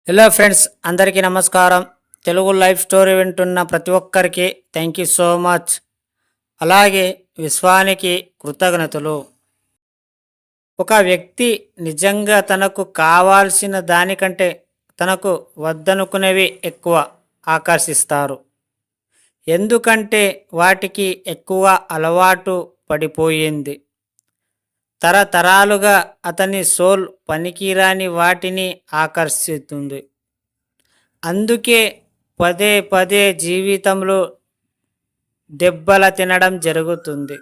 Hello friends, అందరికీ నమస్కారం. Telugu life story వింటున్న ప్రతి ఒక్కరికి థ్యాంక్ యూ సో మచ్. అలాగే విశ్వానికి కృతజ్ఞతలు. ఒక వ్యక్తి నిజంగా తనకు కావాల్సిన దానికంటే తనకు వద్దనుకునేవి ఎక్కువ ఆకర్షిస్తారు. ఎందుకంటే వాటికి ఎక్కువ అలవాటు పడిపోయింది. తరతరాలుగా అతని సోల్ పనికిరాని వాటిని ఆకర్షిస్తుంది. అందుకే పదే పదే జీవితంలో దెబ్బల తినడం జరుగుతుంది.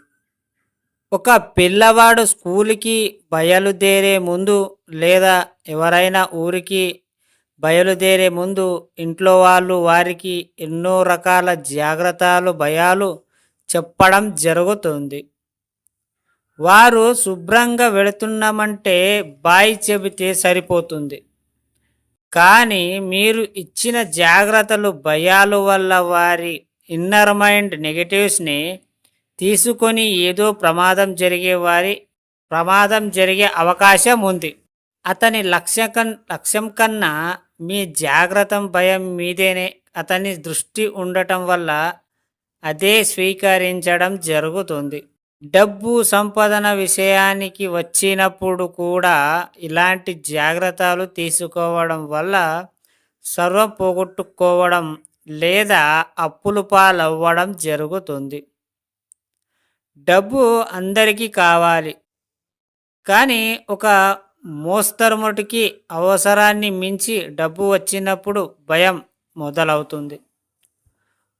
ఒక పిల్లవాడు స్కూల్కి బయలుదేరే ముందు లేదా ఎవరైనా ఊరికి బయలుదేరే ముందు ఇంట్లో వాళ్ళు వారికి ఎన్నో రకాల జాగ్రత్తలు భయాలు చెప్పడం జరుగుతుంది. వారు శుభ్రంగా వెళుతున్నామంటే బాయ్ చెబితే సరిపోతుంది. కానీ మీరు ఇచ్చిన జాగ్రత్తలు భయాల వల్ల వారి ఇన్నర్ మైండ్ నెగటివ్స్ని తీసుకొని ఏదో ప్రమాదం జరిగే అవకాశం ఉంది. అతని లక్ష్యం కన్నా మీ జాగ్రత్త భయం మీదేనే అతని దృష్టి ఉండటం వల్ల అదే స్వీకరించడం జరుగుతుంది. డబ్బు సంపాదన విషయానికి వచ్చినప్పుడు కూడా ఇలాంటి జాగ్రత్తలు తీసుకోవడం వల్ల సర్వం పోగొట్టుకోవడం లేదా అప్పులు పాలవ్వడం జరుగుతుంది. డబ్బు అందరికీ కావాలి, కానీ ఒక మోస్తరు మటుకి అవసరాన్ని మించి డబ్బు వచ్చినప్పుడు భయం మొదలవుతుంది.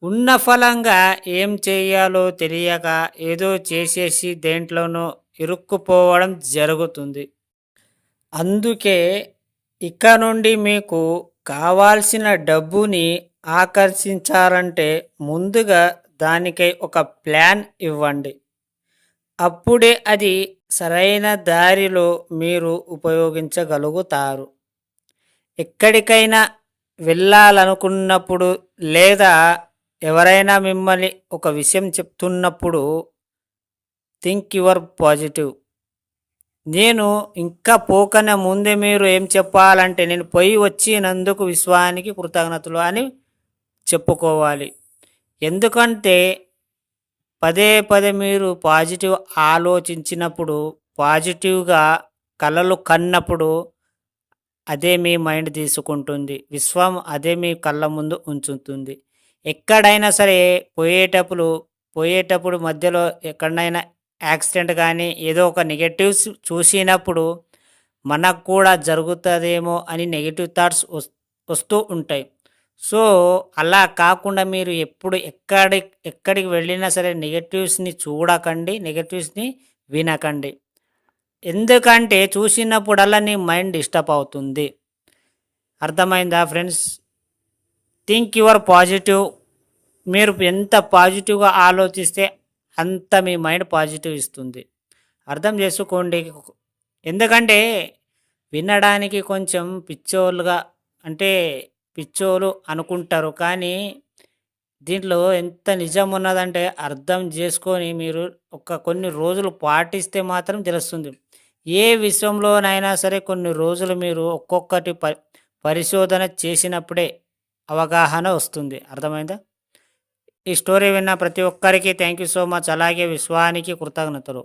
ఉన్న ఫలంగా ఏం చేయాలో తెలియక ఏదో చేసేసి దేంట్లోనో ఇరుక్కుపోవడం జరుగుతుంది. అందుకే ఇక నుండి మీకు కావాల్సిన డబ్బుని ఆకర్షించాలంటే ముందుగా దానికై ఒక ప్లాన్ ఇవ్వండి. అప్పుడే అది సరైన దారిలో మీరు ఉపయోగించగలుగుతారు. ఎక్కడికైనా వెళ్ళాలనుకున్నప్పుడు లేదా ఎవరైనా మిమ్మల్ని ఒక విషయం చెప్తున్నప్పుడు థింక్ యువర్ పాజిటివ్. నేను ఇంకా పోకనే ముందే మీరు ఏం చెప్పాలంటే నేను పోయి వచ్చినందుకు విశ్వానికి కృతజ్ఞతలు అని చెప్పుకోవాలి. ఎందుకంటే పదే పదే మీరు పాజిటివ్ ఆలోచించినప్పుడు, పాజిటివ్గా కలలు కన్నప్పుడు అదే మీ మైండ్ తీసుకుంటుంది. విశ్వం అదే మీ కళ్ళ ముందు ఉంచుతుంది. ఎక్కడైనా సరే పోయేటప్పుడు మధ్యలో ఎక్కడైనా యాక్సిడెంట్ కానీ ఏదో ఒక నెగటివ్స్ చూసినప్పుడు మనకు కూడా జరుగుతుందేమో అని నెగిటివ్ థాట్స్ వస్తూ ఉంటాయి. సో అలా కాకుండా మీరు ఎప్పుడు ఎక్కడికి వెళ్ళినా సరే నెగటివ్స్ని చూడకండి, నెగటివ్స్ని వినకండి. ఎందుకంటే చూసినప్పుడల్లా నీ మైండ్ డిస్టర్బ్ అవుతుంది. అర్థమైందా ఫ్రెండ్స్? Think your positive. మీరు ఎంత పాజిటివ్గా ఆలోచిస్తే అంత మీ మైండ్ పాజిటివ్ ఇస్తుంది. అర్థం చేసుకోండి. ఎందుకంటే వినడానికి కొంచెం పిచ్చోళ్ళు అనుకుంటారు, కానీ దీంట్లో ఎంత నిజం ఉన్నదంటే అర్థం చేసుకొని మీరు కొన్ని రోజులు పాటిస్తే మాత్రం తెలుస్తుంది. ఏ విషయంలోనైనా సరే కొన్ని రోజులు మీరు ఒక్కొక్కటి పరిశోధన చేసినప్పుడే అవగాహన వస్తుంది. అర్థమైందా? ఈ స్టోరీ విన్న ప్రతి ఒక్కరికి థ్యాంక్ యూ సో మచ్. అలాగే విశ్వానికి కృతజ్ఞతలు.